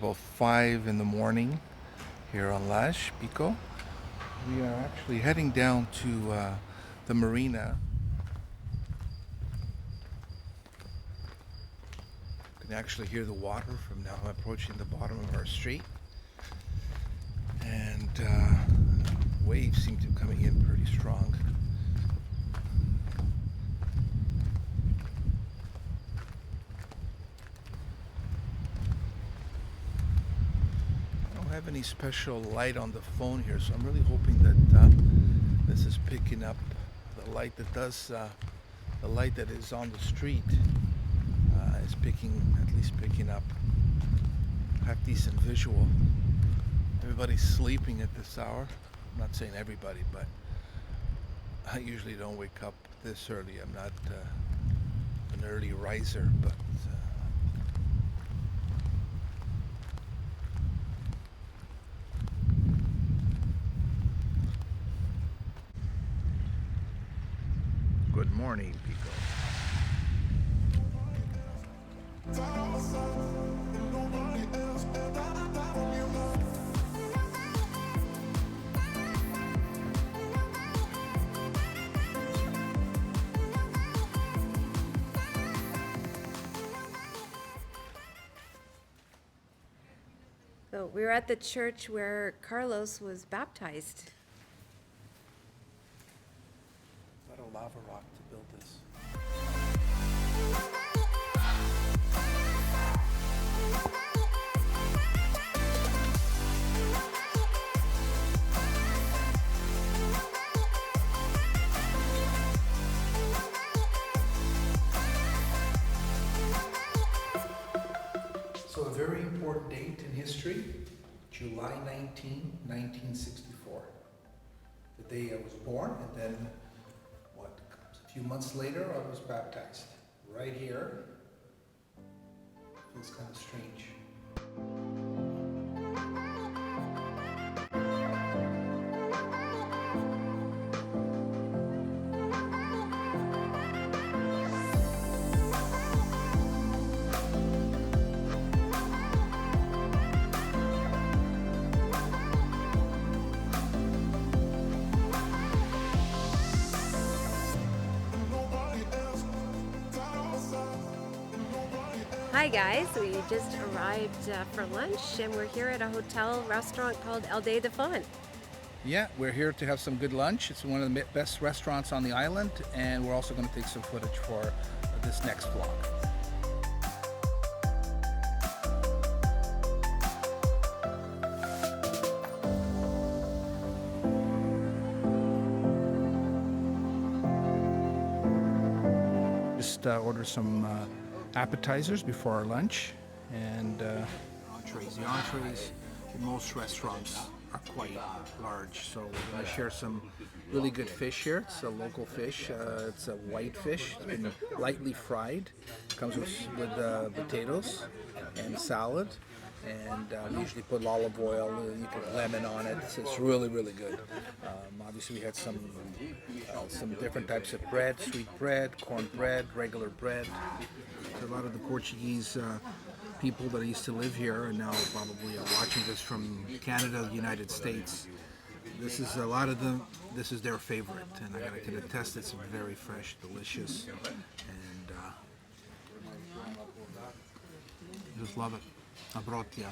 about 5 in the morning here on Lajes, Pico. We are actually heading down to the marina. You can actually hear the water from now approaching the bottom of our street. And waves seem to be coming in pretty strong. I don't have any special light on the phone here, so I'm really hoping that this is picking up the light that does, the light that is on the street is at least picking up half decent visual. Everybody's sleeping at this hour. I'm not saying everybody, but I usually don't wake up this early. I'm not an early riser, but good morning, Pico. So we were at the church where Carlos was baptized. A lot of lava rock to build this. So a very important date in history, July 19, 1964. The day I was born, and then a few months later I was baptized. Right here. Feels kind of strange. Hi guys, we just arrived for lunch and we're here at a hotel restaurant called Aldea da Fonte. Yeah, we're here to have some good lunch. It's one of the best restaurants on the island, and we're also going to take some footage for this next vlog. Just order some appetizers before our lunch, and entrees. The entrees in most restaurants are quite large, so we're going to share some really good fish here. It's a local fish. It's a white fish. It's been lightly fried. Comes with potatoes and salad, and we usually put olive oil. You put lemon on it. It's really, really good. Obviously, we had some different types of bread: sweet bread, corn bread, regular bread. A lot of the Portuguese people that used to live here and now probably are watching this from Canada, the United States. This is a lot of them. This is their favorite, and I can attest it's very fresh, delicious, and just love it. Abrotia.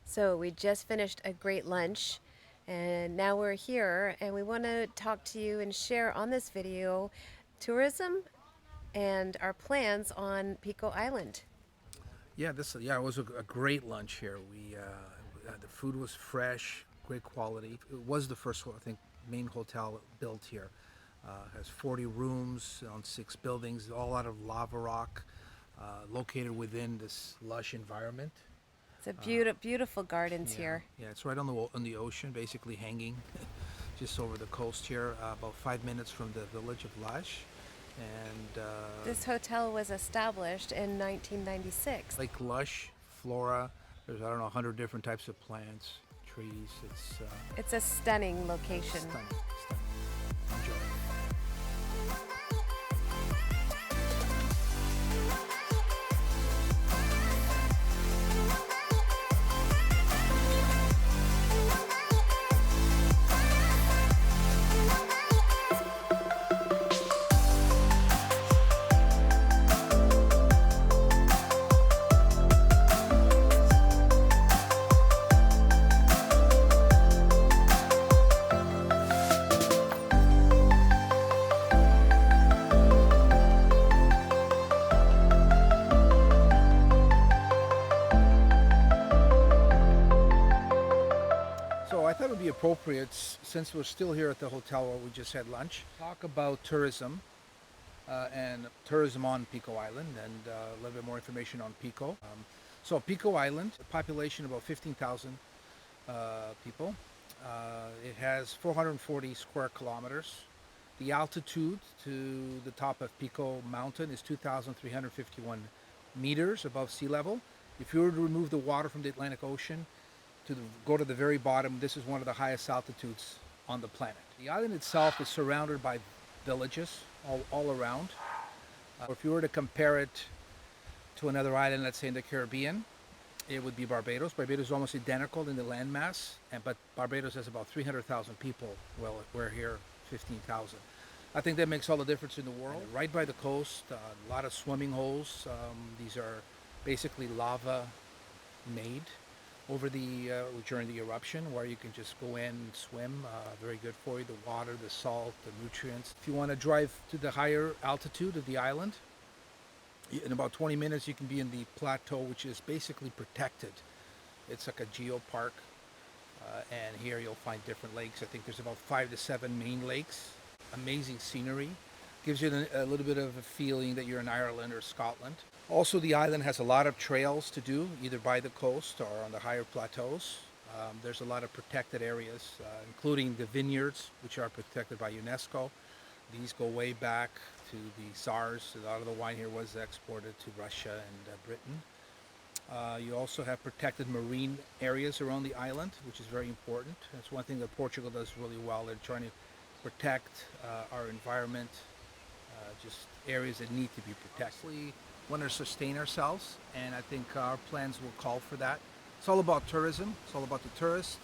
So we just finished a great lunch and now we're here and we want to talk to you and share on this video tourism and our plans on Pico Island. Yeah, it was a great lunch here. The food was fresh, great quality. It was the first, I think, main hotel built here. Has 40 rooms on 6 buildings, all out of lava rock, located within this lush environment. It's a beautiful gardens here. Yeah, it's right on the ocean, basically hanging just over the coast here, about 5 minutes from the village of Lajes. And this hotel was established in 1996. like lush flora. There's, I don't know, 100 different types of plants, trees. It's a stunning location. Stunning. Enjoy. be appropriate, since we're still here at the hotel where we just had lunch, talk about tourism and tourism on Pico Island, and a little bit more information on Pico. So Pico Island, population about 15,000 people. It has 440 square kilometers. The altitude to the top of Pico Mountain is 2,351 meters above sea level. If you were to remove the water from the Atlantic Ocean, go to the very bottom, this is one of the highest altitudes on the planet. The island itself is surrounded by villages all around. If you were to compare it to another island, let's say in the Caribbean, it would be Barbados. Barbados is almost identical in the landmass, but Barbados has about 300,000 people. Well, we're here 15,000. I think that makes all the difference in the world. Right by the coast, a lot of swimming holes. These are basically lava made over during the eruption, where you can just go in and swim. Very good for you, the water, the salt, the nutrients. If you want to drive to the higher altitude of the island, in about 20 minutes you can be in the plateau, which is basically protected. It's like a geopark, and here you'll find different lakes. I think there's about 5 to 7 main lakes. Amazing scenery. Gives you a little bit of a feeling that you're in Ireland or Scotland. Also, the island has a lot of trails to do, either by the coast or on the higher plateaus. There's a lot of protected areas, including the vineyards, which are protected by UNESCO. These go way back to the Azores. A lot of the wine here was exported to Russia and Britain. You also have protected marine areas around the island, which is very important. That's one thing that Portugal does really well. They're trying to protect our environment, just areas that need to be protected. We want to sustain ourselves, and I think our plans will call for that. It's all about tourism. It's all about the tourist.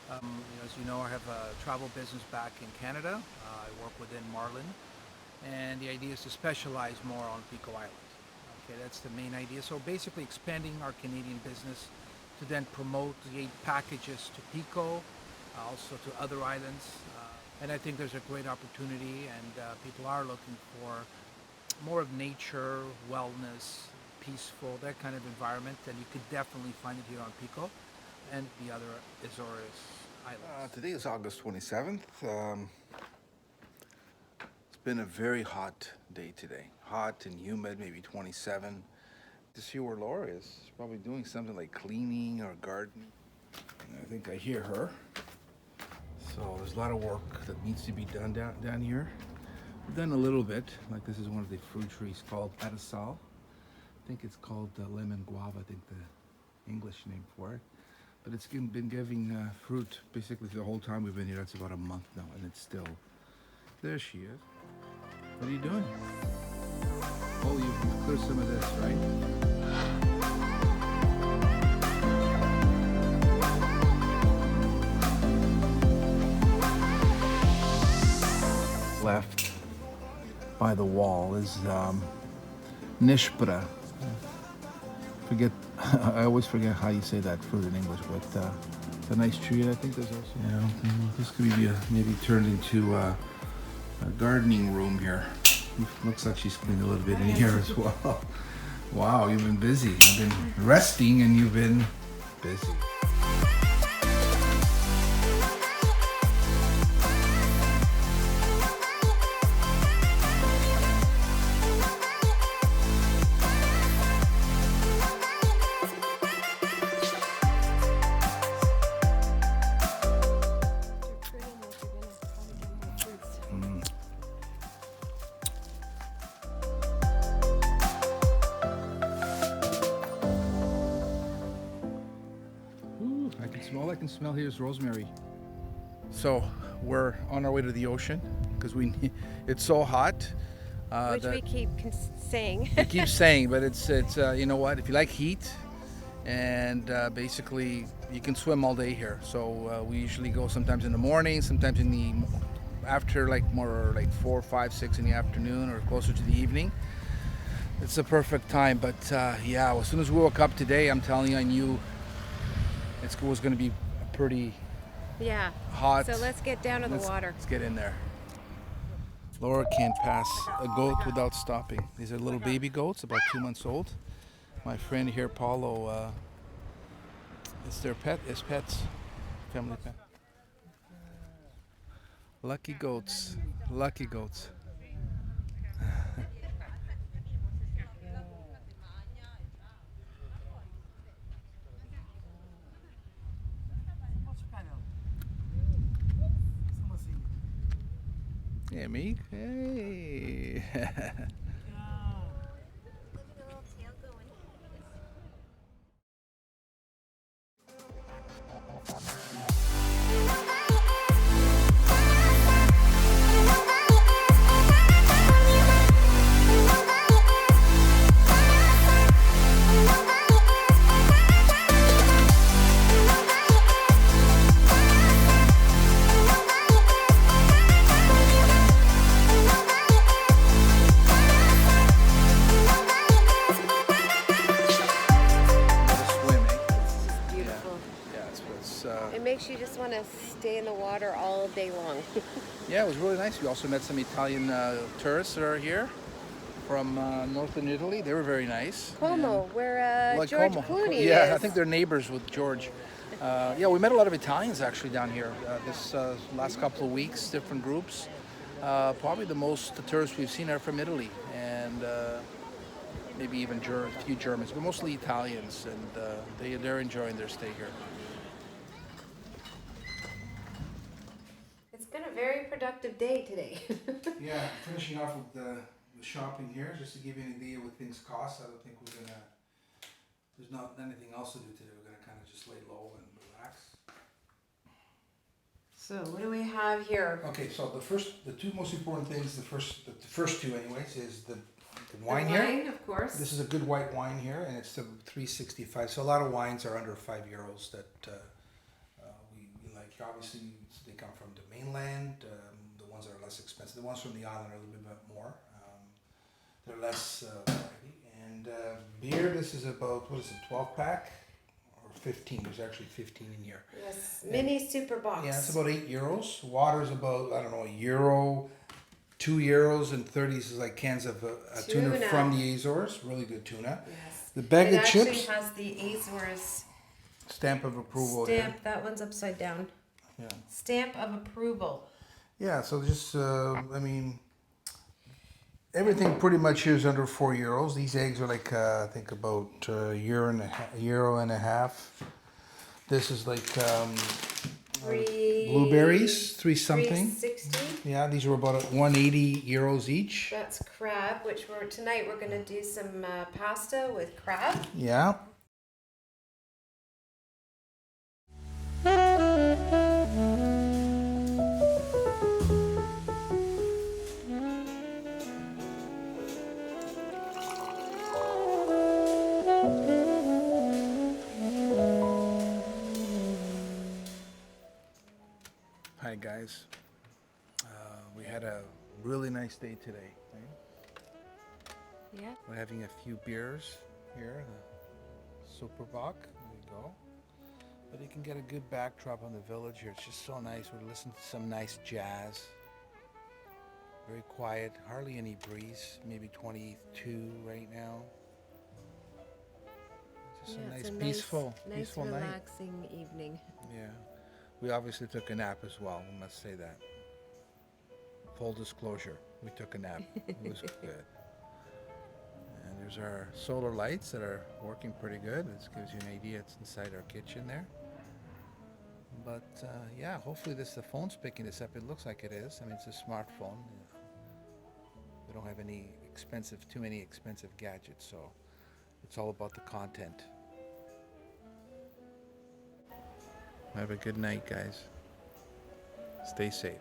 As you know, I have a travel business back in Canada. I work within Marlin, and the idea is to specialize more on Pico Island. Okay, that's the main idea. So basically expanding our Canadian business to then promote the 8 packages to Pico, also to other islands. And I think there's a great opportunity, and people are looking for more of nature, wellness, peaceful, that kind of environment, and you could definitely find it here on Pico and the other Azores islands. Today is August 27th. It's been a very hot day today. Hot and humid, maybe 27. To see where Laura is. She's probably doing something like cleaning or gardening. I think I hear her. So there's a lot of work that needs to be done down here. We've done a little bit. Like this is one of the fruit trees called Parasol. I think it's called lemon guava, I think the English name for it. But it's been giving fruit basically the whole time we've been here. That's about a month now, and it's still... There she is. What are you doing? Oh, you can clear some of this, right? Left by the wall is Nishpra. I always forget how you say that fruit in English, but it's a nice tree. I think there's also, this could be maybe turned into a gardening room here. Looks like she's cleaned a little bit in here as well. Wow, you've been busy. I've been resting and you've been busy. All I can smell here is rosemary. So we're on our way to the ocean because it's so hot. Which we keep saying. We keep saying, but it's you know what? If you like heat, and basically you can swim all day here. So we usually go sometimes in the morning, sometimes in the after, like more like 4, 5, 6 in the afternoon or closer to the evening. It's the perfect time. But yeah, as soon as we woke up today, I'm telling you, I knew it was going to be pretty hot. So let's get down to the water. Let's get in there. Laura can't pass a goat without stopping. These are little baby goats, about 2 months old. My friend here, Paulo, it's their pet, it's pets, family pet. Lucky goats. Lucky goats. Hey, amigo. Hey. Swimming. It's just Yeah. beautiful. Yeah, it's It makes you just want to stay in the water all day long. yeah, it was really nice. We also met some Italian tourists that are here from northern Italy. They were very nice. Como, And where like George Como. Clooney Yeah, is. I think they're neighbors with George. Yeah, we met a lot of Italians actually down here this last couple of weeks, different groups. Probably the most tourists we've seen are from Italy, and maybe even a few Germans, but mostly Italians, and they're enjoying their stay here. It's been a very productive day today. Yeah, finishing off with the shopping here, just to give you an idea what things cost. I don't think we're gonna. There's not anything else to do today. We're gonna kind of just lay low and relax. So what do we have here? Okay, so the two most important things, the first two anyways, is the wine The here. wine, of course. This is a good white wine here, and it's the 365. So a lot of wines are under €5 that we like. Obviously, they come from the mainland. The ones that are less expensive, the ones from the island are a little bit more. They're less variety. And beer, this is about, what is it, 12 pack or 15? There's actually 15 in here. Yes, mini super box. Yeah, it's about €8. Water is about, I don't know, €1, €2 and 30 is like cans of tuna Tuna. from the Azores. Really good tuna. Yes. The bag it of actually chips, has the Azores stamp of approval stamp. That one's upside down. here. Stamp of approval. Yeah, so just, I mean, everything pretty much here is under €4. These eggs are like, I think about euro and a half. This is like blueberries, three something. 360. Yeah, these were about €180 each. That's crab, which tonight we're gonna do some pasta with crab. Yeah. Hi guys. We had a really nice day today. Right? Yeah. We're having a few beers here, the Superbock. There we go. But you can get a good backdrop on the village here. It's just so nice. We're listening to some nice jazz. Very quiet, hardly any breeze. Maybe 22 right now. Just Yeah, a it's nice, peaceful, nice peaceful night. relaxing evening. Yeah. We obviously took a nap as well. We must say that. Full disclosure, we took a nap. It was good. And there's our solar lights that are working pretty good. This gives you an idea. It's inside our kitchen there. But yeah, hopefully the phone's picking this up. It looks like it is. I mean, it's a smartphone. We don't have too many expensive gadgets, so it's all about the content. Have a good night, guys. Stay safe.